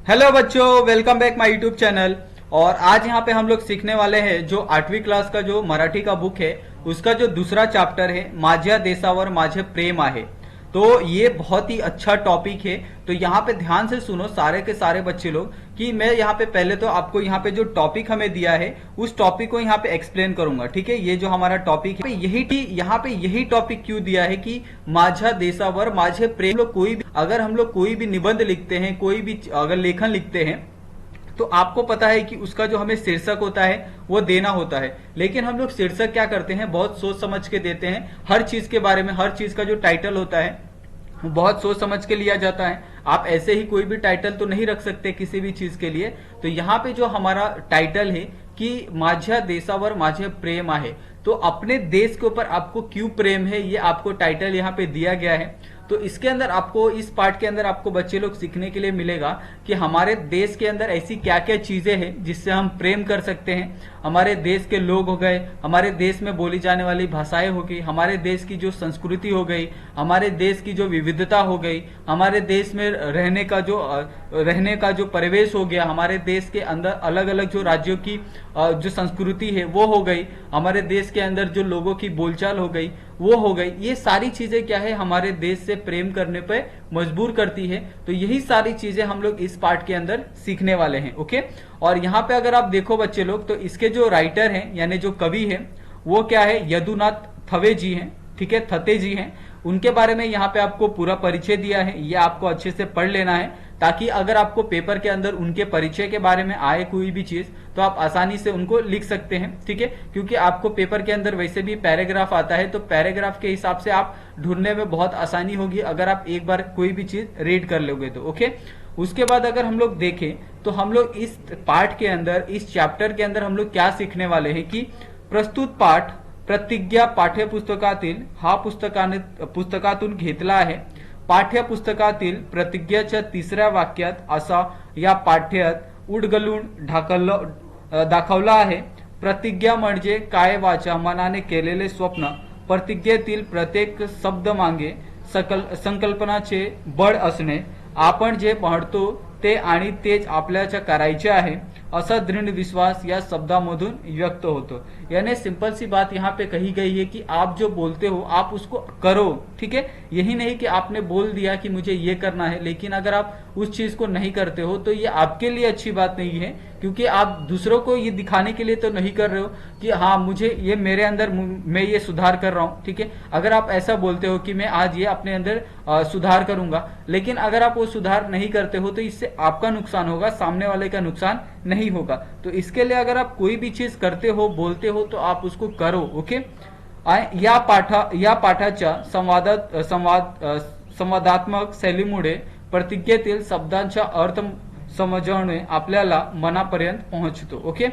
Hello बच्चों, welcome back my YouTube channel. और आज यहाँ पे हम लोग सीखने वाले हैं जो 8वीं क्लास का जो मराठी का बुक है उसका जो दूसरा चैप्टर है माझ्या देशावर माझे प्रेम आहे। तो ये बहुत ही अच्छा टॉपिक है। तो यहाँ पे ध्यान से सुनो सारे के सारे बच्चे लोग कि मैं यहाँ पे पहले तो आपको यहाँ पे जो टॉपिक हमें दिया है उस टॉपिक को यहाँ पे एक्सप्लेन करूंगा। ठीक है, ये जो हमारा टॉपिक है यहाँ पे यही टॉपिक क्यों दिया है कि माझ्या देशावर माझे प्रेम। अगर हम लोग कोई भी निबंध लिखते हैं, कोई भी अगर लेखन लिखते हैं तो आपको पता है कि उसका जो हमें शीर्षक होता है वो देना होता है। लेकिन हम लोग शीर्षक क्या करते हैं, बहुत सोच समझ के देते हैं। हर चीज के बारे में, हर चीज का जो टाइटल होता है वो बहुत सोच समझ के लिया जाता है। आप ऐसे ही कोई भी टाइटल तो नहीं रख सकते किसी भी चीज के लिए। तो यहाँ पे जो हमारा टाइटल है कि माझ्या देशावर माझे प्रेम आहे, तो अपने देश के ऊपर आपको क्यों प्रेम है ये आपको टाइटल यहाँ पे दिया गया है। तो इसके अंदर आपको, इस पार्ट के अंदर आपको बच्चे लोग सीखने के लिए मिलेगा कि हमारे देश के अंदर ऐसी क्या क्या चीजें हैं जिससे हम प्रेम कर सकते हैं। हमारे देश के लोग हो गए, हमारे देश में बोली जाने वाली भाषाएं हो गई, हमारे देश की जो संस्कृति हो गई, हमारे देश की जो विविधता हो गई, हमारे देश में रहने का जो परिवेश हो गया, हमारे देश के अंदर अलग अलग जो राज्यों की जो संस्कृति है वो हो गई, हमारे देश के अंदर जो लोगों की बोलचाल हो गई वो हो गई। ये सारी चीजें क्या है, हमारे देश से प्रेम करने पे मजबूर करती है। तो यही सारी चीजें हम लोग इस पार्ट के अंदर सीखने वाले हैं। ओके, और यहाँ पे अगर आप देखो बच्चे लोग तो इसके जो राइटर हैं यानी जो कवि है वो क्या है, यदुनाथ थवे जी हैं। ठीक है, थते जी हैं। उनके बारे में यहाँ पे आपको पूरा परिचय दिया है, ये आपको अच्छे से पढ़ लेना है ताकि अगर आपको पेपर के अंदर उनके परिचय के बारे में आए कोई भी चीज तो आप आसानी से उनको लिख सकते हैं। ठीक है, क्योंकि आपको पेपर के अंदर वैसे भी पैराग्राफ आता है तो पैराग्राफ के हिसाब से आप ढूंढने में बहुत आसानी होगी अगर आप एक बार कोई भी चीज रीड कर लोगे तो। ओके, उसके बाद अगर हम लोग देखें तो हम लोग इस पार्ट के अंदर, इस चैप्टर के अंदर हम लोग क्या सीखने वाले हैं कि प्रस्तुत पाठ प्रतिज्ञा पाठ्यपुस्तकातील हा पुस्तकातून घेतला आहे। पाठ्यपुस्तकातील प्रतिज्ञेच्या तिसऱ्या वाक्यात असा या पाठ्यात उडगलून दाखवला आहे। प्रतिज्ञा म्हणजे काय वाचा मनाने केलेले स्वप्न। प्रतिज्ञेतील प्रत्येक शब्द मागे संकल्पनाचे बळ असणे। आपण जे म्हणतो ते आणि तेच आपल्याला करायचे आहे असा दृढ़ विश्वास या शब्दामधून व्यक्त होतो। यानी सिंपल सी बात यहाँ पे कही गई है कि आप जो बोलते हो आप उसको करो। ठीक है, यही नहीं कि आपने बोल दिया कि मुझे ये करना है लेकिन अगर आप उस चीज को नहीं करते हो तो ये आपके लिए अच्छी बात नहीं है, क्योंकि आप दूसरों को ये दिखाने के लिए तो नहीं कर रहे हो कि हाँ मुझे ये, मेरे अंदर मैं ये सुधार कर रहा हूँ। ठीक है, अगर आप ऐसा बोलते हो कि मैं आज ये अपने अंदर सुधार करूंगा, लेकिन अगर आप वो सुधार नहीं करते हो तो इससे आपका नुकसान होगा, सामने वाले का नुकसान नहीं होगा। तो इसके लिए अगर आप कोई भी चीज करते हो, बोलते हो तो आप उसको करो। ओके, या पाठाच्या संवादात्मक शैलीमुळे प्रतिज्ञेतील शब्दांचा अर्थ समझने आपल्याला मनापर्यंत पहुंचतो। ओके,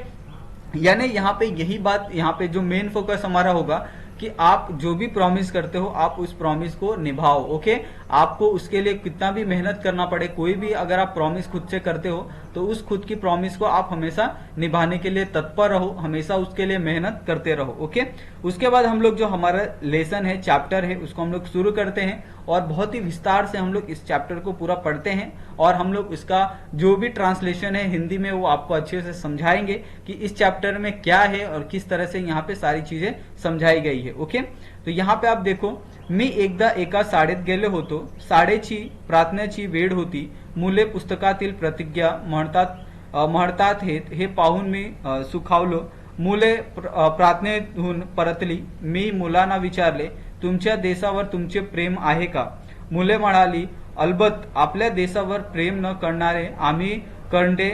यानी यहाँ पे यही बात, यहाँ पे जो मेन फोकस हमारा होगा कि आप जो भी प्रॉमिस करते हो आप उस प्रॉमिस को निभाओ। ओके, आपको उसके लिए कितना भी मेहनत करना पड़े, कोई भी अगर आप प्रॉमिस खुद से करते हो तो उस खुद की प्रॉमिस को आप हमेशा निभाने के लिए तत्पर रहो, हमेशा उसके लिए मेहनत करते रहो। ओके, उसके बाद हम लोग जो हमारा लेसन है, चैप्टर है, उसको हम लोग शुरू करते हैं और बहुत ही विस्तार से हम लोग इस चैप्टर को पूरा पढ़ते हैं और हम लोग इसका जो भी ट्रांसलेशन है हिंदी में वो आपको अच्छे से समझाएंगे कि इस चैप्टर में क्या है और किस तरह से यहाँ पे सारी चीजें समझाई गई है। ओके, तो यहाँ पे आप देखो, मी एकदा एका शाळेत गेलो होतो। शाळेची प्रार्थनेची वेळ होती। मुले पुस्तकातील प्रतिज्ञा म्हणतात हे पाहून मी सुखावलो। मुले प्रार्थनेतून परतली। मी मुलांना विचारले, तुमच्या देशावर तुमचे प्रेम आहे का? मुले म्हणाली, अलबत्त, आपल्या देशावर प्रेम न करणारे आम्ही करंडे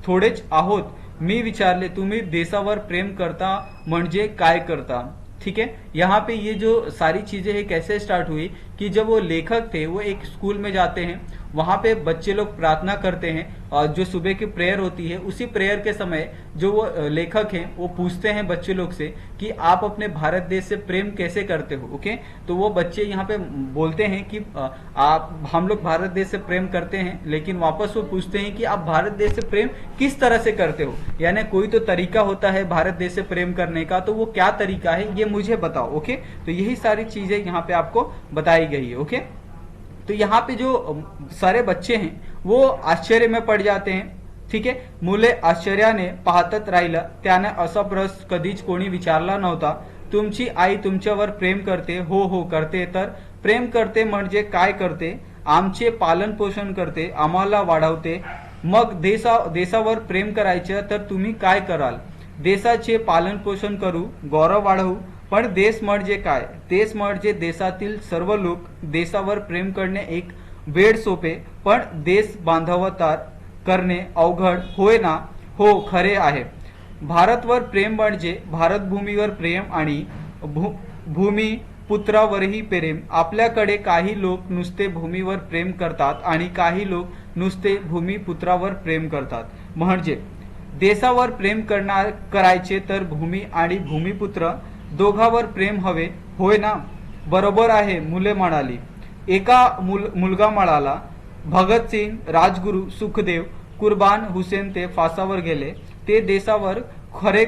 थोडेच आहोत। मी विचारले, तुम्ही देशावर प्रेम करता म्हणजे काय करता? ठीक है, यहाँ पे ये जो सारी चीजें है कैसे स्टार्ट हुई कि जब वो लेखक थे वो एक स्कूल में जाते हैं, वहां पे बच्चे लोग प्रार्थना करते हैं और जो सुबह की प्रेयर होती है उसी प्रेयर के समय जो वो लेखक हैं वो पूछते हैं बच्चे लोग से कि आप अपने भारत देश से प्रेम कैसे करते हो। ओके, तो वो बच्चे यहाँ पे बोलते हैं कि हम लोग भारत देश से प्रेम करते हैं, लेकिन वापस वो पूछते हैं कि आप भारत देश से प्रेम किस तरह से करते हो, यानी कोई तो तरीका होता है भारत देश से प्रेम करने का, तो वो क्या तरीका है ये मुझे बताओ। ओके, तो यही सारी चीजें यहाँ पे आपको बताई गई है। ओके, तो यहाँ पे जो सारे बच्चे हैं वो आश्चर्य में पड़ जाते हैं। ठीक आहे, मुले आश्चर्याने पाहतच राहिलं. त्याने असा प्रश्न कधीच कोणी विचारला नव्हता. तुमची आई तुमच्यावर प्रेम करते? हो हो करते. तर प्रेम करते म्हणजे काय करते? आमचे पालन पोषण करते, आम्हाला वाढवते. मग देशावर प्रेम करायचं तर तुम्ही काय कराल? देशाचे पालन पोषण करू, गौरव वाढवू. पण देश म्हणजे काय? देश म्हणजे देशातील सर्व लोक. देशावर प्रेम करणे एक वेळ सोपे, पण देश बांधवता करणे अवघड, होय ना? हो, खरे आहे. भारतवर प्रेम म्हणजे भारतभूमीवर प्रेम आणि भूमिपुत्रावरही प्रेम. आपल्याकडे काही लोक नुसते भूमीवर प्रेम करतात आणि काही लोक नुसते भूमिपुत्रावर प्रेम करतात. म्हणजे देशावर प्रेम करायचे तर भूमी आणि भूमिपुत्र दोघांवर प्रेम हवे, होय ना? बरोबर आहे, मुले म्हणाली. एका मुलगा म्हणाला, भगतसिंग, राजगुरू, सुखदेव, कुर्बान हुसेन ते फासावर गेले. ते देशावर खरे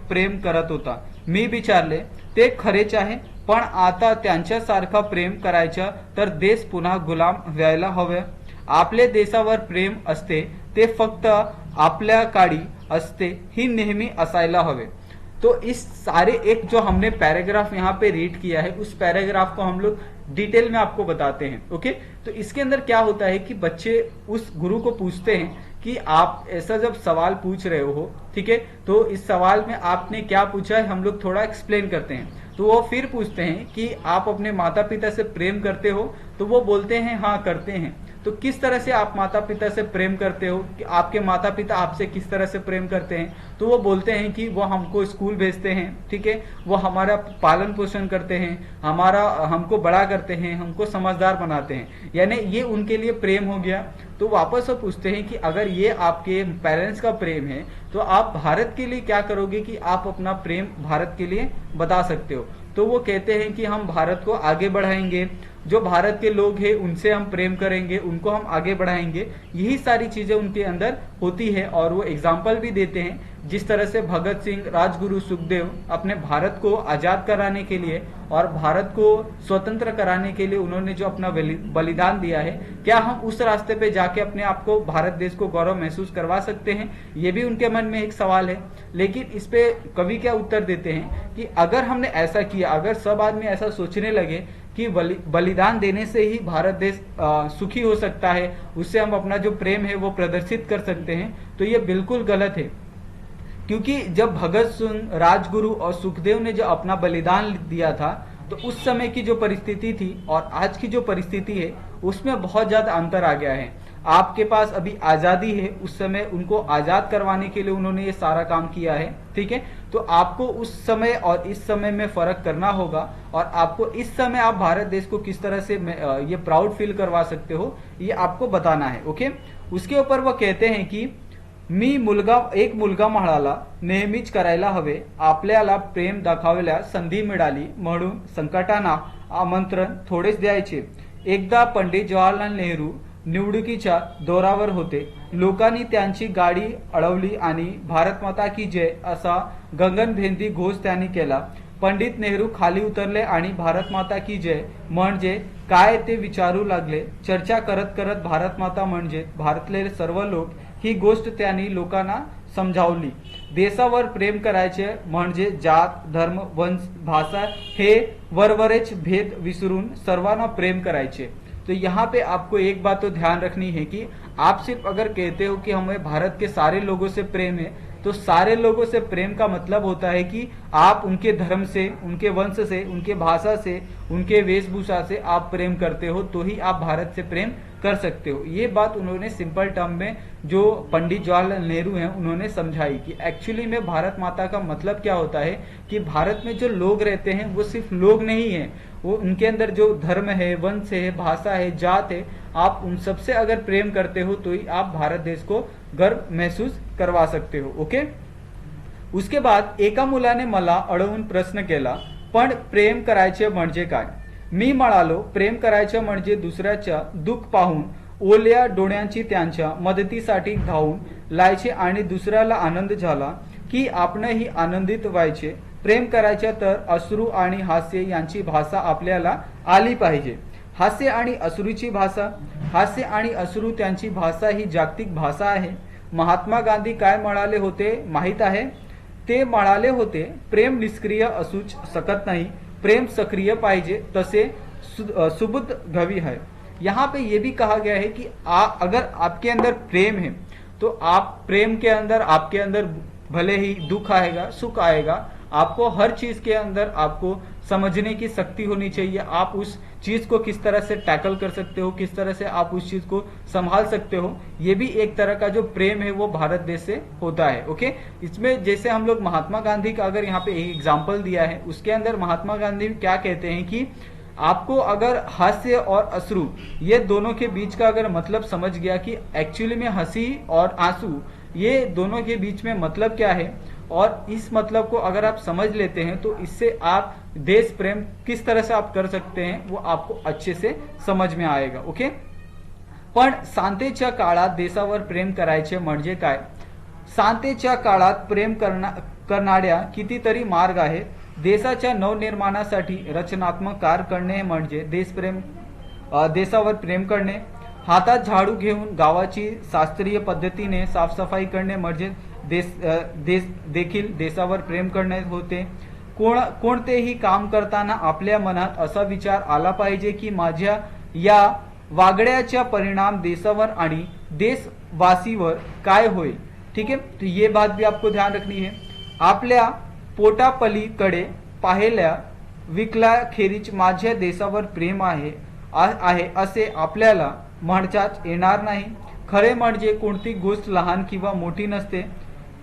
प्रेम करत होता. मी विचारले, ते खरेच आहे, पण आता त्यांच्यासारखा प्रेम करायचं तर देश पुन्हा गुलाम व्हायला हवे. आपले देशावर प्रेम असते ते फक्त आपल्या काळी असते, ही नेहमी असायला हवे. तो इस सारे एक जो हमने पैराग्राफ यहाँ पे रीड किया है, उस पैराग्राफ को हम लोग डिटेल में आपको बताते हैं. ओके, तो इसके अंदर क्या होता है कि बच्चे उस गुरु को पूछते हैं कि आप ऐसा जब सवाल पूछ रहे हो, ठीक है, तो इस सवाल में आपने क्या पूछा है हम लोग थोड़ा एक्सप्लेन करते हैं. तो वो फिर पूछते हैं कि आप अपने माता पिता से प्रेम करते हो? तो वो बोलते हैं हाँ करते हैं. तो किस तरह से आप माता पिता से प्रेम करते हो, कि आपके माता पिता आपसे किस तरह से प्रेम करते हैं? तो वो बोलते हैं कि वो हमको स्कूल भेजते हैं, ठीक है, वो हमारा पालन पोषण करते हैं, हमको बड़ा करते हैं, हमको समझदार बनाते हैं, यानी ये उनके लिए प्रेम हो गया. तो वापस वो पूछते हैं कि अगर ये आपके पेरेंट्स का प्रेम है तो आप भारत के लिए क्या करोगे कि आप अपना प्रेम भारत के लिए बता सकते हो? तो वो कहते हैं कि हम भारत को आगे बढ़ाएंगे, जो भारत के लोग हैं उनसे हम प्रेम करेंगे, उनको हम आगे बढ़ाएंगे. यही सारी चीजें उनके अंदर होती है. और वो एग्जाम्पल भी देते हैं जिस तरह से भगत सिंह, राजगुरु, सुखदेव अपने भारत को आजाद कराने के लिए और भारत को स्वतंत्र कराने के लिए उन्होंने जो अपना बलिदान दिया है, क्या हम उस रास्ते पे जाके अपने आप को, भारत देश को गौरव महसूस करवा सकते हैं? ये भी उनके मन में एक सवाल है. लेकिन इस पे कवि क्या उत्तर देते हैं कि अगर हमने ऐसा किया, अगर सब आदमी ऐसा सोचने लगे कि बलिदान देने से ही भारत देश सुखी हो सकता है, उससे हम अपना जो प्रेम है वो प्रदर्शित कर सकते हैं, तो ये बिल्कुल गलत है. क्योंकि जब भगत सिंह, राजगुरु और सुखदेव ने जो अपना बलिदान दिया था, तो उस समय की जो परिस्थिति थी और आज की जो परिस्थिति है उसमें बहुत ज्यादा अंतर आ गया है. आपके पास अभी आजादी है, उस समय उनको आजाद करवाने के लिए उन्होंने ये सारा काम किया है, ठीक है. तो आपको उस समय और इस समय में फर्क करना होगा और आपको इस समय आप भारत देश को किस तरह से ये प्राउड फील करवा सकते हो, ये आपको बताना है. ओके, उसके ऊपर वो कहते हैं कि एक मुलगा म्हणाला, नेहमीच करायला हवे, आपल्याला प्रेम दाखवायला संधी मिळाली म्हणून संकटांना आमंत्रण थोडेच द्यायचे. एकदा पंडित जवाहरलाल नेहरू निवडणुकीच्या दौऱ्यावर होते. लोकांनी त्यांची गाडी अडवली आणि भारत माता की जय असा गगनभेदी घोष त्यांनी केला. पंडित नेहरू खाली उतरले आणि भारत माता की जय म्हणजे काय ते विचारू लागले. चर्चा करत करत भारत माता म्हणजे भारतले सर्व लोक ही गोष्ट त्यांनी लोकांना समजावली. देशावर प्रेम करायचे म्हणजे जात, धर्म, वंश, भाषा हे वरवरेच भेद विसरून सर्वांना प्रेम करायचे. तो यहाँ पे आपको एक बात तो ध्यान रखनी है कि आप सिर्फ अगर कहते हो कि हमें भारत के सारे लोगों से प्रेम है, तो सारे लोगों से प्रेम का मतलब होता है कि आप उनके धर्म से, उनके वंश से, उनके भाषा से, उनके वेशभूषा से आप प्रेम करते हो, तो ही आप भारत से प्रेम कर सकते हो. ये बात उन्होंने सिंपल टर्म में जो पंडित जवाहरलाल नेहरू हैं उन्होंने समझाई कि एक्चुअली में भारत माता का मतलब क्या होता है कि भारत में जो लोग रहते हैं वो सिर्फ लोग नहीं है, वो उनके अंदर जो धर्म है, वंश है, भाषा है, जात है, आप उन सबसे अगर प्रेम करते हो तो ही आप भारत देश को गर्व महसूस करवा सकते हो. ओके, उसके बाद एका मुलाने मला अडवून प्रश्न केला, पण प्रेम करायचे म्हणजे काय? मी म्हणालो, प्रेम करायचे म्हणजे दुसऱ्याच्या दुःख पाहून ओल्या डोळ्यांची त्यांच्या मदतीसाठी धावून लायचे आणि दुसऱ्याला आनंद झाला की आपणही आनंदित व्हायचे. प्रेम करायचे तर अश्रू आणि हास्य यांची भाषा आपल्याला आली पाहिजे. हास्य आणि अश्रूची भाषा, हास्य आणि अश्रू त्यांची भाषा ही जागतिक भाषा आहे. महात्मा गांधी काय म्हणाले होते माहित आहे? ते म्हणाले होते, प्रेम निष्क्रिय असूच शकत नाही, प्रेम सक्रिय पाहिजे, तसे सुबुद्ध गवी है. यहाँ पे ये भी कहा गया है कि अगर आपके अंदर प्रेम है तो आप प्रेम के अंदर आपके अंदर भले ही दुख आएगा, सुख आएगा, आपको हर चीज के अंदर आपको समझने की शक्ति होनी चाहिए. आप उस चीज को किस तरह से टैकल कर सकते हो, किस तरह से आप उस चीज को संभाल सकते हो, ये भी एक तरह का जो प्रेम है वो भारत देश से होता है. ओके, इसमें जैसे हम लोग महात्मा गांधी का अगर यहाँ पे एक एग्जाम्पल दिया है, उसके अंदर महात्मा गांधी क्या कहते हैं कि आपको अगर हास्य और अश्रु ये दोनों के बीच का अगर मतलब समझ गया कि एक्चुअली में हंसी और आंसू ये दोनों के बीच में मतलब क्या है, और इस मतलब को अगर आप समझ लेते हैं तो इससे आप देश प्रेम किस तरह से आप कर सकते हैं वो आपको अच्छे से समझ में आएगा. ओके, पण शांतीच्या काळात देशावर प्रेम करायचे म्हणजे काय? शांतीच्या काळात प्रेम करणाऱ्या कितीतरी मार्ग आहेत. देशाच्या नवनिर्माणासाठी रचनात्मक कार्य करणे म्हणजे देशप्रेम, देशावर प्रेम करणे. हातात झाडू घेऊन गावाची शास्त्रीय पद्धतीने साफसफाई करणे म्हणजे देश देखील देशावर प्रेम करणे होते. कोणतेही काम करताना आपल्या मनात असा विचार आला पाहिजे की माझ्या या वागण्याचा परिणाम देशावर आणि देशवासीवर काय होईल. ठीक है, तो ये बात भी आपको ध्यान रखनी है. आपल्या पोटापलीकडे पाहिल्या विकलाखेरीज माझ्या देशावर प्रेम आहे असे आपल्याला म्हणताच येणार नाही. खरे म्हणजे कोणती गोष्ट लहान किंवा मोठी नसते,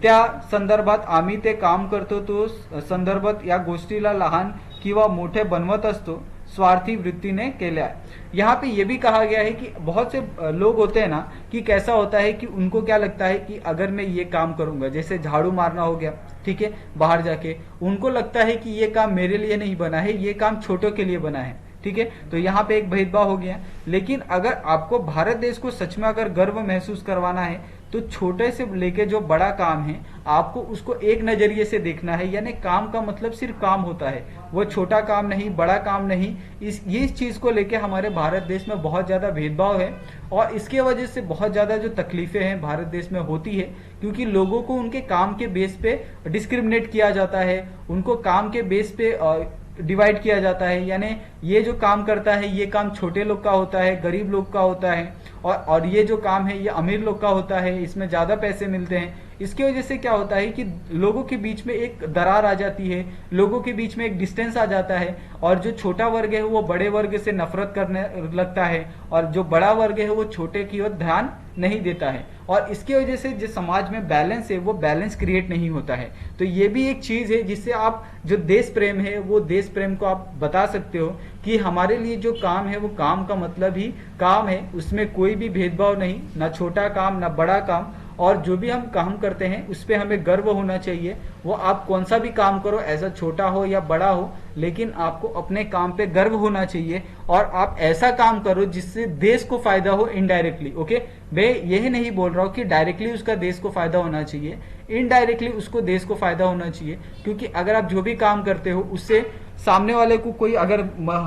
त्या संदर्भात आम्ही ते काम करतो, तो संदर्भात या गोष्टीला लहान किंवा मोठे बनवत असतो स्वार्थी वृत्ति ने केला है. यहाँ पे ये भी कहा गया है कि बहुत से लोग होते हैं ना कि कैसा होता है कि उनको क्या लगता है कि अगर मैं ये काम करूंगा, जैसे झाड़ू मारना हो गया, ठीक है, बाहर जाके उनको लगता है कि ये काम मेरे लिए नहीं बना है, ये काम छोटों के लिए बना है. ठीक है, तो यहाँ पे एक भेदभाव हो गया. लेकिन अगर आपको भारत देश को सच में अगर गर्व महसूस करवाना है तो छोटे से लेके जो बड़ा काम है आपको उसको एक नजरिए से देखना है. यानी काम का मतलब सिर्फ काम होता है, वो छोटा काम नहीं, बड़ा काम नहीं. इस चीज को लेके हमारे भारत देश में बहुत ज्यादा भेदभाव है और इसके वजह से बहुत ज्यादा जो तकलीफें हैं भारत देश में होती है, क्योंकि लोगों को उनके काम के बेस पे डिस्क्रिमिनेट किया जाता है, उनको काम के बेस पे डिवाइड किया जाता है. यानी ये जो काम करता है ये काम छोटे लोग का होता है, गरीब लोग का होता है, और ये जो काम है ये अमीर लोग का होता है, इसमें ज्यादा पैसे मिलते हैं. इसकी वजह से क्या होता है कि लोगों के बीच में एक दरार आ जाती है, लोगों के बीच में एक डिस्टेंस आ जाता है, और जो छोटा वर्ग है वो बड़े वर्ग से नफरत करने लगता है, और जो बड़ा वर्ग है वो छोटे की ओर ध्यान नहीं देता है, और इसकी वजह से जो समाज में बैलेंस है वो बैलेंस क्रिएट नहीं होता है. तो ये भी एक चीज है जिससे आप जो देश प्रेम है वो देश प्रेम को आप बता सकते हो कि हमारे लिए जो काम है वो काम का मतलब ही काम है, उसमें कोई भी भेदभाव नहीं, ना छोटा काम ना बड़ा काम. और जो भी हम काम करते हैं उस पर हमें गर्व होना चाहिए. वो आप कौन सा भी काम करो, ऐसा छोटा हो या बड़ा हो, लेकिन आपको अपने काम पे गर्व होना चाहिए और आप ऐसा काम करो जिससे देश को फायदा हो इनडायरेक्टली. ओके, मैं यही नहीं बोल रहा हूँ कि डायरेक्टली उसका देश को फायदा होना चाहिए, इनडायरेक्टली उसको देश को फायदा होना चाहिए. क्योंकि अगर आप जो भी काम करते हो उससे सामने वाले को कोई अगर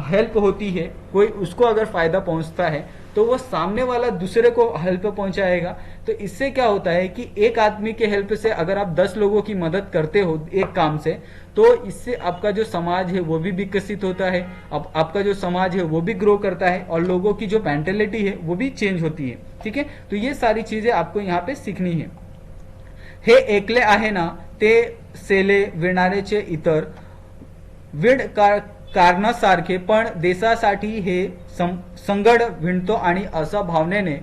हेल्प होती है, कोई उसको अगर फायदा पहुंचता है तो वो सामने वाला दूसरे को हेल्प पहुंचाएगा. तो इससे क्या होता है कि एक आदमी के हेल्प से अगर आप 10 लोगों की मदद करते हो एक काम से, तो इससे आपका जो समाज है वो भी विकसित होता है, अब आपका जो समाज है वो भी ग्रो करता है, और लोगों की जो मेंटेलिटी है वो भी चेंज होती है. ठीक है, तो ये सारी चीजें आपको यहाँ पे सीखनी है. हे एकले आहे ना ते सेले विणारेचे इतर विण कारणासारखे, पण देशासाठी हे संगड विणतो आणि असा भावनेने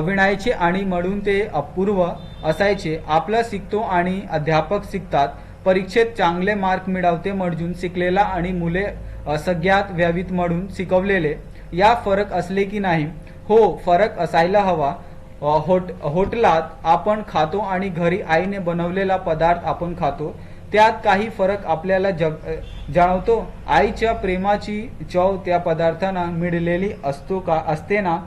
विणायचे आणि म्हणून ते अपूर्व असायचे. आपला शिकतो आणि अध्यापक शिकतात, परीक्षेत चांगले मार्क मिळवते म्हणून शिकलेला आणि मुले सगळ्यात व्यावीत म्हणून शिकवलेले, या फरक असले की नाही? हो, फरक असायला हवा. होटलात आपण खातो आणि घरी आईने बनवलेला पदार्थ आपण खातो, त्यात काही फरक आपल्याला जाणवतो? आईच्या प्रेमाची चव त्या पदार्थांना मिळलेली असते ना?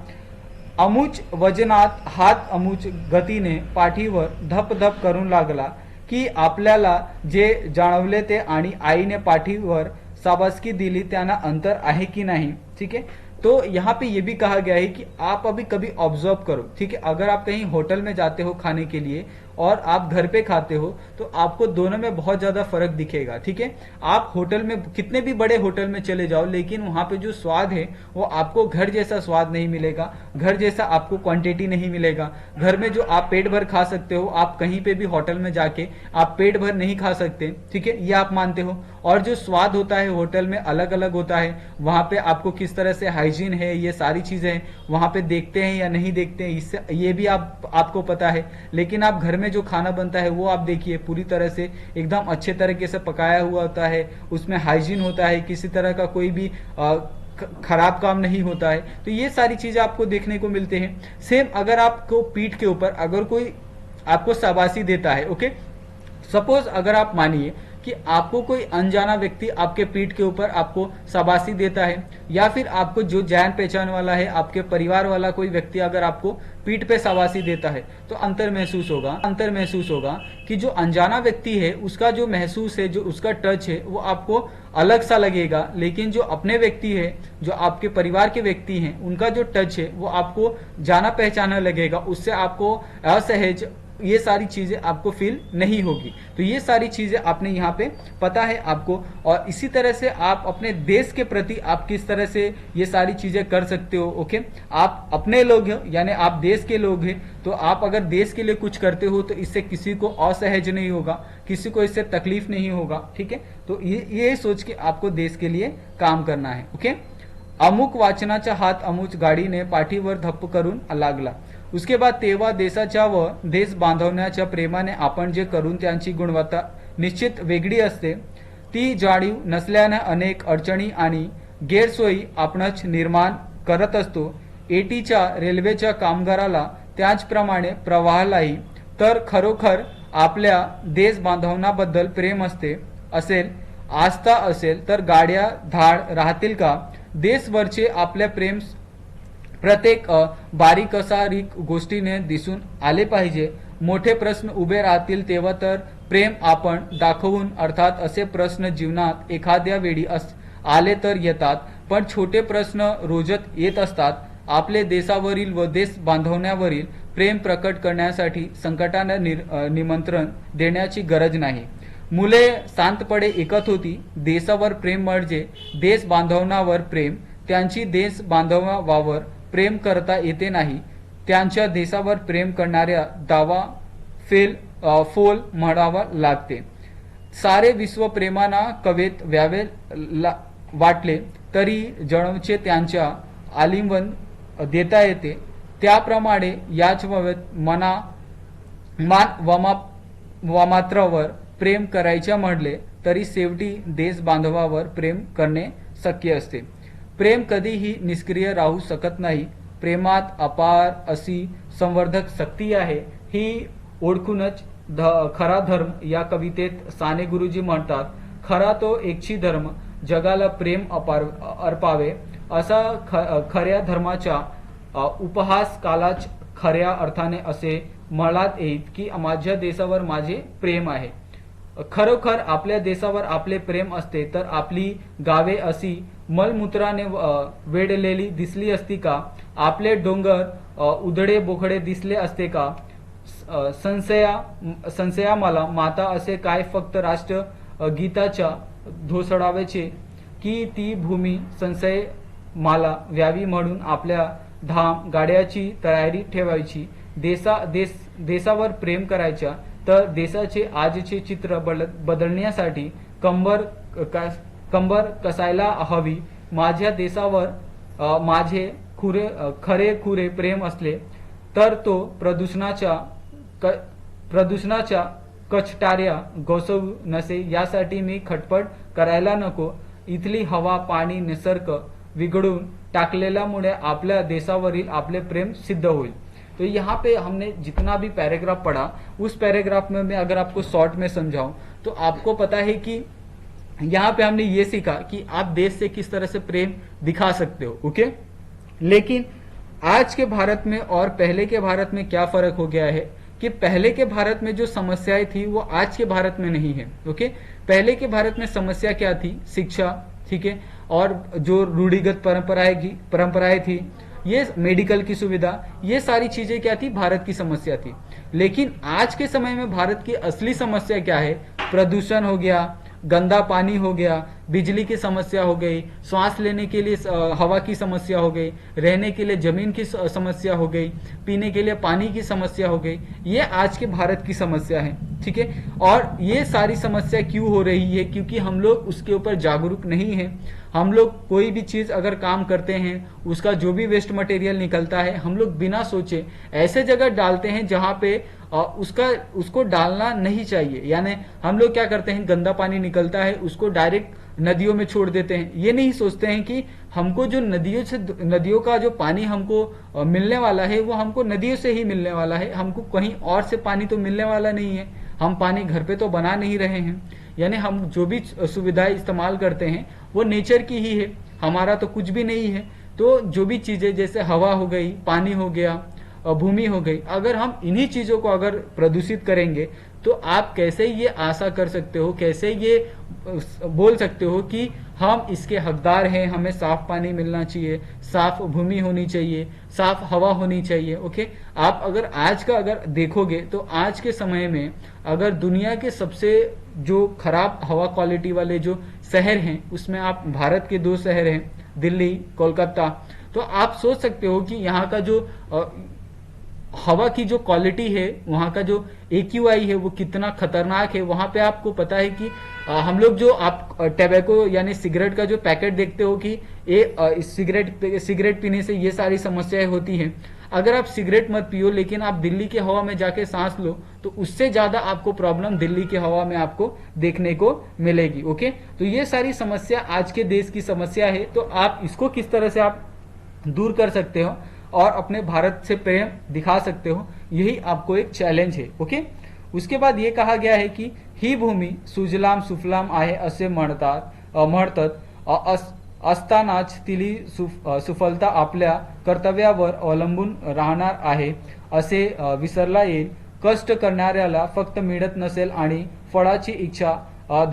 अमुच वजनात हात अमुच गतीने पाठीवर धप धप करून लागला की आपल्याला जे जाणवले ते आणि आईने पाठीवर शाबासकी दिली त्यांना अंतर आहे की नाही? ठीक आहे, तो यहाँ पे ये भी कहा गया है कि आप अभी कभी ऑब्जर्व करो, ठीक है, अगर आप कहीं होटल में जाते हो खाने के लिए और आप घर पे खाते हो तो आपको दोनों में बहुत ज्यादा फर्क दिखेगा, ठीक है। आप होटल में कितने भी बड़े होटल में चले जाओ, लेकिन वहां पे जो स्वाद है वो आपको घर जैसा स्वाद नहीं मिलेगा, घर जैसा आपको क्वांटिटी नहीं मिलेगा। घर में जो आप पेट भर खा सकते हो, आप कहीं पे भी होटल में जाके आप पेट भर नहीं खा सकते, ठीक है, ये आप मानते हो। और जो स्वाद होता है होटल में अलग अलग होता है, वहां पे आपको किस तरह से हाइजीन है, ये सारी चीजें वहां पे देखते हैं या नहीं देखते हैं, इससे ये भी आपको पता है। लेकिन आप घर में जो खाना बनता है वो आप देखिए, पूरी तरह से एकदम अच्छे तरीके से पकाया हुआ होता है, उसमें हाइजीन होता है, किसी तरह का कोई भी खराब काम नहीं होता है। तो ये सारी चीजें आपको देखने को मिलते हैं। सेम अगर आपको पीठ के ऊपर अगर कोई आपको शाबाशी देता है, ओके, सपोज अगर आप मानिए कि आपको कोई अनजाना व्यक्ति आपके पीठ के ऊपर आपको शाबाशी देता है, या फिर आपको जो जान पहचान वाला है, आपके परिवार वाला कोई व्यक्ति अगर आपको पीठ पे शाबाशी देता है, तो अंतर महसूस होगा कि जो अनजाना व्यक्ति है उसका जो महसूस है, जो उसका टच है, वो आपको अलग सा लगेगा। लेकिन जो अपने व्यक्ति है, जो आपके परिवार के व्यक्ति हैं, उनका जो टच है वो आपको जाना पहचाना लगेगा, उससे आपको असहज, ये सारी चीजें आपको फील नहीं होगी। तो ये सारी चीजें आपने यहाँ पे पता है आपको। और इसी तरह से आप अपने देश के प्रति आप किस तरह से ये सारी चीजें कर सकते हो, ओके। आप अपने लोग हो, यानी आप देश के लोग हैं, तो आप अगर देश के लिए कुछ करते हो तो इससे किसी को असहज नहीं होगा, किसी को इससे तकलीफ नहीं होगा, ठीक है। तो ये सोच के आपको देश के लिए काम करना है, ओके। अमुक वाचनाचा हात अमुक गाडीने पाठीवर धप्प करून लागला। उसके बाद तेव्हा देशाच्या व देश बांधवण्याच्या प्रेमाने आपण जे करून त्यांची गुणवत्ता निश्चित वेगळी असते, ती जाणीव नसल्याने अनेक अडचणी आणि गैरसोयी आपणच निर्माण करत असतो। एटीच्या रेल्वेच्या कामगाराला त्याचप्रमाणे प्रवाहालाही तर खरोखर आपल्या देश बांधवण्याबद्दल प्रेम असेल, आस्था असेल तर गाड्या धाड राहतील का? देशभरचे आपल्या प्रेम प्रत्येक बारीकसारीक गोष्टीने दिसून आले पाहिजे। मोठे प्रश्न उभे राहतील तेव्हा तर प्रेम आपण दाखवून, अर्थात असे प्रश्न जीवनात एखाद्या वेळी आले तर येतात, पण छोटे प्रश्न रोजच येत असतात। आपले देशावरील व देश बांधवण्यावरील प्रेम प्रकट करण्यासाठी संकटांना निमंत्रण देण्याची गरज नाही। मुले शांतपणे ऐकत होती। देशावर प्रेम म्हणजे देश बांधवण्यावर प्रेम, त्यांची देश बांधवावर प्रेम करता येते नाही, त्यांच्या देशावर प्रेम करणाऱ्या दावा फोल म्हणावा लागते। सारे विश्व प्रेमाना कवेत व्यावे वाटले तरी जणवचे त्यांच्या आलिंगन देता येते, त्याप्रमाणे याच मान वमात्रावर प्रेम करायचे म्हटले तरी शेवटी देश बांधवावर प्रेम करणे शक्य असते। प्रेम कधीही निष्क्रिय राहू शकत नाही। प्रेमात अपार अशी संवर्धक शक्ती आहे, ही ओळखूनच खरा धर्म या कवितेत साने गुरुजी म्हणतात, खरा तो एकची धर्म जगाला प्रेम अर्पावे। असा खऱ्या धर्माच्या उपहास कालाच खऱ्या अर्थाने असे म्हणत येईल की माझ्या देशावर माझे प्रेम आहे। खरोखर आपल्या देशावर आपले प्रेम असते तर आपली गावे अशी मलमूत्राने वेढलेली दिसली असती का? आपले डोंगर उधळे बोखडे दिसले असते का? संशया मला माता असे काय फक्त राष्ट्र गीताच्या धोसडावेचे की ती भूमी संशय माला व्यावी म्हणून आपल्या धाम गाड्याची तयारी ठेवायची। देशावर प्रेम करायच्या तर देशाचे आजचे चित्र बदलण्यासाठी कंबर कसायला हवी। माझ्या देशावर माझे खरे खुरे प्रेम असले तर तो प्रदूषणाच्या कचटाऱ्या घोसवू नसे, यासाठी मी खटपट करायला नको। इथली हवा पाणी निसर्ग बिघडून टाकलेल्यामुळे आपल्या देशावरील आपले प्रेम सिद्ध होईल। तो यहाँ पे हमने जितना भी पैराग्राफ पढ़ा, उस पैराग्राफ में मैं अगर आपको शॉर्ट में समझाऊं तो आपको पता है कि यहाँ पे हमने ये सीखा कि आप देश से किस तरह से प्रेम दिखा सकते हो, ओके। लेकिन आज के भारत में और पहले के भारत में क्या फर्क हो गया है कि पहले के भारत में जो समस्याएं थी वो आज के भारत में नहीं है, ओके। पहले के भारत में समस्या क्या थी? शिक्षा, ठीक है। और जो रूढ़िगत परंपराएं थी, ये मेडिकल की सुविधा, ये सारी चीजें क्या थी, भारत की समस्या थी। लेकिन आज के समय में भारत की असली समस्या क्या है, प्रदूषण हो गया, गंदा पानी हो गया, बिजली की समस्या हो गई, श्वास लेने के लिए हवा की समस्या हो गई, रहने के लिए जमीन की समस्या हो गई, पीने के लिए पानी की समस्या हो गई। ये आज के भारत की समस्या है, ठीक है। और ये सारी समस्या क्यों हो रही है, क्योंकि हम लोग उसके ऊपर जागरूक नहीं है। हम लोग कोई भी चीज अगर काम करते हैं, उसका जो भी वेस्ट मटेरियल निकलता है, हम लोग बिना सोचे ऐसे जगह डालते हैं जहां पे उसको डालना नहीं चाहिए। यानी हम लोग क्या करते हैं, गंदा पानी निकलता है उसको डायरेक्ट नदियों में छोड़ देते हैं। ये नहीं सोचते हैं कि हमको जो नदियों का जो पानी हमको मिलने वाला है, वो हमको नदियों से ही मिलने वाला है, हमको कहीं और से पानी तो मिलने वाला नहीं है। हम पानी घर पे तो बना नहीं रहे हैं। यानी हम जो भी सुविधाएं इस्तेमाल करते हैं वो नेचर की ही है, हमारा तो कुछ भी नहीं है। तो जो भी चीजें जैसे हवा हो गई, पानी हो गया, भूमि हो गई, अगर हम इन्हीं चीजों को अगर प्रदूषित करेंगे तो आप कैसे ये आशा कर सकते हो, कैसे ये बोल सकते हो कि हम इसके हकदार हैं, हमें साफ पानी मिलना चाहिए, साफ भूमि होनी चाहिए, साफ हवा होनी चाहिए। ओके, आप अगर आज का अगर देखोगे तो आज के समय में अगर दुनिया के सबसे जो खराब हवा क्वालिटी वाले जो शहर हैं, उसमें आप भारत के 2 शहर हैं, दिल्ली, कोलकाता, तो आप सोच सकते हो कि यहाँ का जो हवा की जो क्वालिटी है, वहां का जो AQI है वो कितना खतरनाक है। वहां पे आपको पता है कि हम लोग जो आप टैबेको यानी सिगरेट का जो पैकेट देखते हो कि सिगरेट पीने से ये सारी समस्याएं होती हैं। अगर आप सिगरेट मत पियो, लेकिन आप दिल्ली की हवा में जाके सांस लो, तो उससे ज्यादा आपको प्रॉब्लम दिल्ली की हवा में आपको देखने को मिलेगी। ओके, तो ये सारी समस्या आज के देश की समस्या है। तो आप इसको किस तरह से आप दूर कर सकते हो और अपने भारत से प्रेम दिखा सकते हो, यही आपको एक चैलेंज है। ओके, उसके बाद ये कहा गया है कि ही भूमी सुजलाम सुफलाम आहे असे म्हणतात असतानाच तिली सुफलता आपल्या कर्तव्यावर अवलंबून राहणार आहे असे विसरला येईल। कष्ट करणाऱ्याला फक्त मिळत नसेल आणि फळाची इच्छा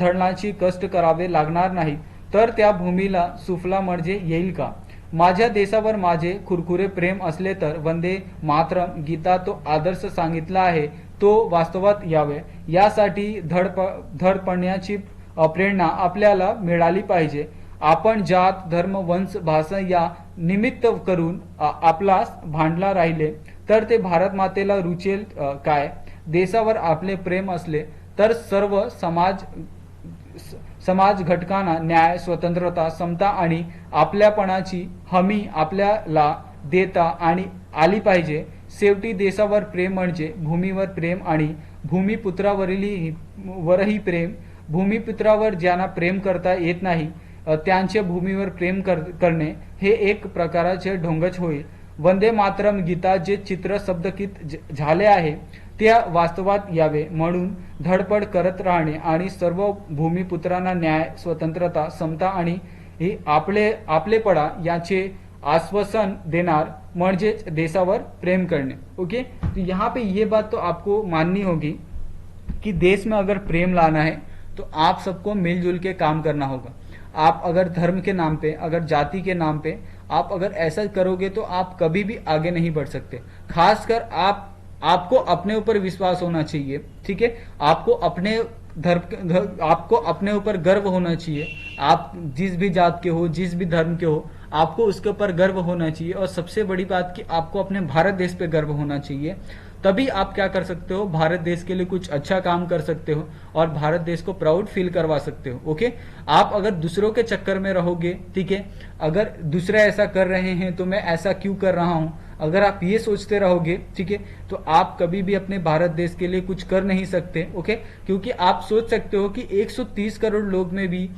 धरण्याची कष्ट करावे लागणार नाही, तर त्या भूमीला सुफला म्हणजे येईल का? माझ्या देशावर माझे खुरखुरे प्रेम असले तर वंदे मातरम गीता तो आदर्श सांगितला आहे तो वास्तवात यावे, यासाठी धडपडण्याची प्रेरणा आपल्याला मिळाली पाहिजे। आपण जात धर्म वंश भाषा या निमित्त करून आपला भांडला राहिले तर ते भारत मातेला रुचेल काय? देशावर आपले प्रेम असले तर सर्व समाज घटकांना न्याय, स्वतंत्रता, समता आणि आपल्यापणाची हमी आपल्याला देता आणि आली पाहिजे। शेवटी देशावर प्रेम म्हणजे भूमीवर प्रेम आणि भूमिपुत्रावरही प्रेम। भूमिपुत्रावर ज्यांना प्रेम करता येत नाही त्यांचे भूमीवर प्रेम करणे हे एक प्रकारचे ढोंगच होईल। वंदे मातरम गीता जे चित्र शब्दकीत झाले आहे त्या वास्तवात यावे म्हणून धडपड करत राहणे आणि सर्व भूमिपुत्रांना न्याय, स्वतंत्रता, समता आणि ही आपलेपणा याचे आश्वासन देणार म्हणजेच देशावर प्रेम करने। ओके, तो यहाँ पे ये बात तो आपको माननी होगी कि देश में अगर प्रेम लाना है तो आप सबको मिलजुल के काम करना होगा। आप अगर धर्म के नाम पे, अगर जाति के नाम पे आप अगर ऐसा करोगे तो आप कभी भी आगे नहीं बढ़ सकते। खासकर आपको अपने ऊपर विश्वास होना चाहिए, ठीक है। आपको अपने ऊपर गर्व होना चाहिए। आप जिस भी जात के हो, जिस भी धर्म के हो, आपको उसके ऊपर गर्व होना चाहिए। और सबसे बड़ी बात कि आपको अपने भारत देश पे गर्व होना चाहिए। तभी आप क्या कर सकते हो, भारत देश के लिए कुछ अच्छा काम कर सकते हो और भारत देश को प्राउड फील करवा सकते हो। ओके, आप अगर दूसरों के चक्कर में रहोगे, ठीक है, अगर दूसरे ऐसा कर रहे हैं तो मैं ऐसा क्यों कर रहा हूं, अगर आप ये सोचते रहोगे, ठीक है, तो आप कभी भी अपने भारत देश के लिए कुछ कर नहीं सकते। ओके, क्योंकि आप सोच सकते हो कि 130 करोड़ लोग में भी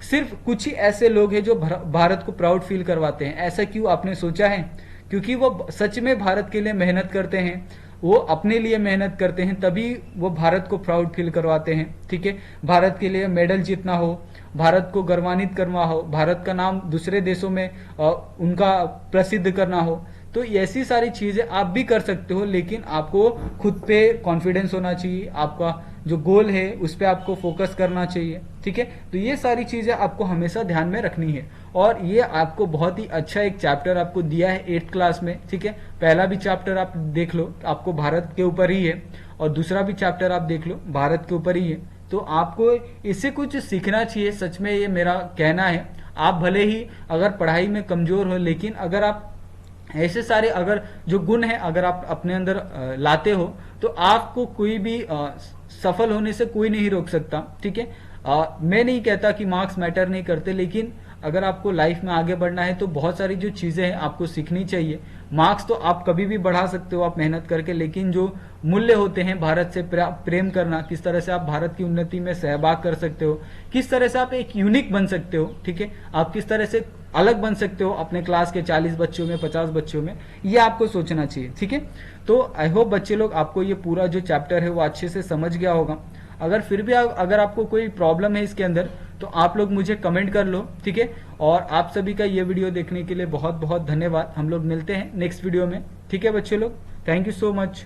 सिर्फ कुछ ही ऐसे लोग हैं जो भारत को प्राउड फील करवाते हैं। ऐसा क्यों आपने सोचा है? क्योंकि वो सच में भारत के लिए मेहनत करते हैं, वो अपने लिए मेहनत करते हैं, तभी वो भारत को प्राउड फील करवाते हैं। ठीक है, भारत के लिए मेडल जीतना हो, भारत को गौरवान्वित करना हो, भारत का नाम दूसरे देशों में उनका प्रसिद्ध करना हो, तो ऐसी सारी चीजें आप भी कर सकते हो। लेकिन आपको खुद पे कॉन्फिडेंस होना चाहिए, आपका जो गोल है उस पर आपको फोकस करना चाहिए। ठीक है, तो ये सारी चीजें आपको हमेशा ध्यान में रखनी है। और ये आपको बहुत ही अच्छा एक चैप्टर आपको दिया है 8th क्लास में। ठीक है, पहला भी चैप्टर आप देख लो, आपको भारत के ऊपर ही है, और दूसरा भी चैप्टर आप देख लो, भारत के ऊपर ही है। तो आपको इससे कुछ सीखना चाहिए, सच में ये मेरा कहना है। आप भले ही अगर पढ़ाई में कमजोर हो, लेकिन अगर आप ऐसे सारे अगर जो गुण है अगर आप अपने अंदर लाते हो, तो आपको कोई भी सफल होने से कोई नहीं रोक सकता। ठीक है, मैं नहीं कहता कि मार्क्स मैटर नहीं करते, लेकिन अगर आपको लाइफ में आगे बढ़ना है तो बहुत सारी जो चीजें हैं आपको सीखनी चाहिए। मार्क्स तो आप कभी भी बढ़ा सकते हो आप मेहनत करके, लेकिन जो मूल्य होते हैं, भारत से प्रेम करना, किस तरह से आप भारत की उन्नति में सहभाग कर सकते हो, किस तरह से आप एक यूनिक बन सकते हो। ठीक है, आप किस तरह से अलग बन सकते हो अपने क्लास के 40 बच्चों में, 50 बच्चों में, ये आपको सोचना चाहिए। ठीक है, तो आई होप बच्चे लोग आपको ये पूरा जो चैप्टर है वो अच्छे से समझ गया होगा। अगर फिर भी अगर आपको कोई प्रॉब्लम है इसके अंदर, तो आप लोग मुझे कमेंट कर लो। ठीक है, और आप सभी का ये वीडियो देखने के लिए बहुत बहुत धन्यवाद। हम लोग मिलते हैं नेक्स्ट वीडियो में। ठीक है बच्चे लोग, थैंक यू सो मच।